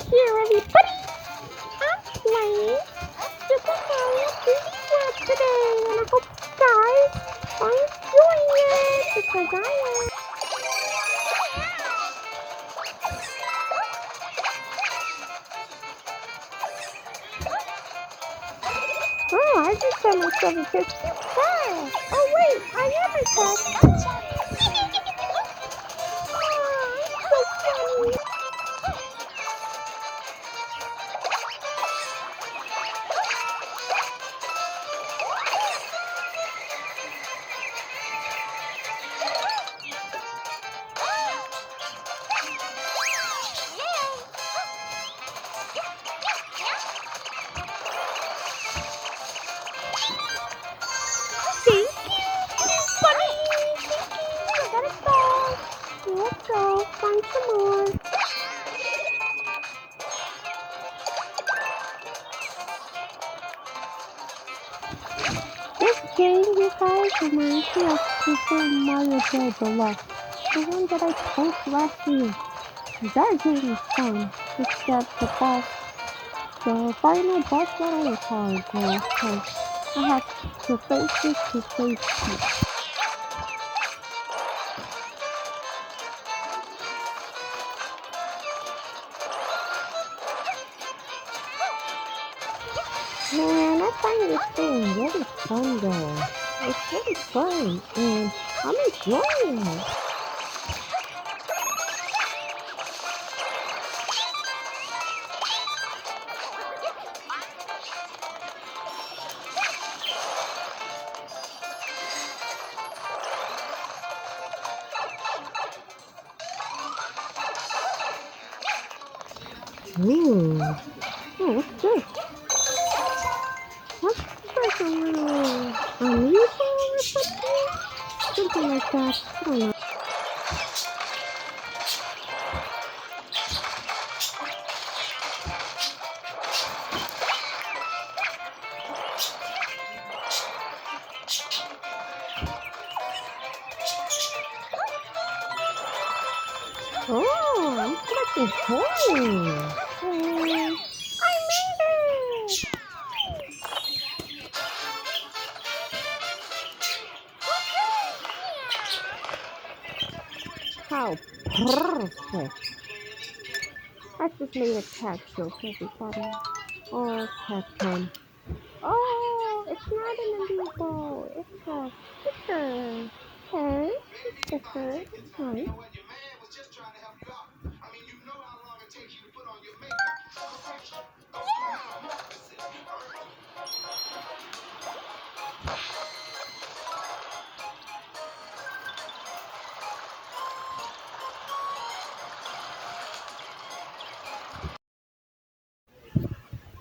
here, everybody. I'm playing Super Mario 3D World today, and I hope you guys are enjoying it because I am. Oh, I just got myself a fish too fast. Oh wait, I am a fast. Oh, I'm so funny. Thank you, bunny. Thank you. I got a star. Let's go find some more. This game, you guys, reminds me of Super Mario Bros. Deluxe, the one that I posted last year. That game is fun, except the final boss battle was hard though, because I had to face it to face it. Man, I find this game really fun though. It's really fun, and I'm enjoying it. Ooh. Oh, what's this? What's like a little amiibo or something? Something like that. I don't know. Oh, I'm collecting coins. I made it! How perfect! I just made a cat joke, everybody. Oh, cat time. Oh, it's not an amiibo. It's a sticker. Okay, sticker. Nice.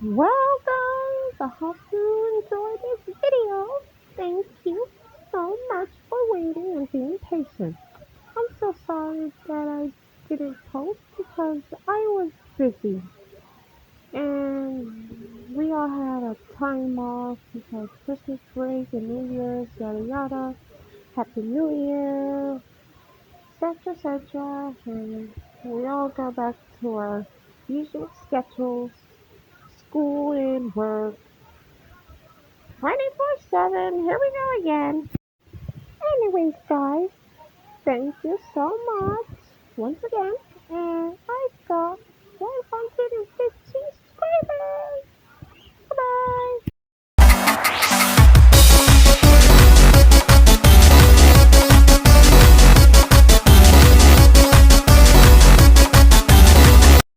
Well, guys, I hope you enjoyed this video. Thank you so much for waiting and being patient. I'm so sorry that I didn't post because I was busy. And we all had a time off because Christmas break and New Year's, yada yada. Happy New Year, etc. etc. And we all go back to our usual schedules, school and work, 24/7. Here we go again. Anyways, guys, thank you so much once again. And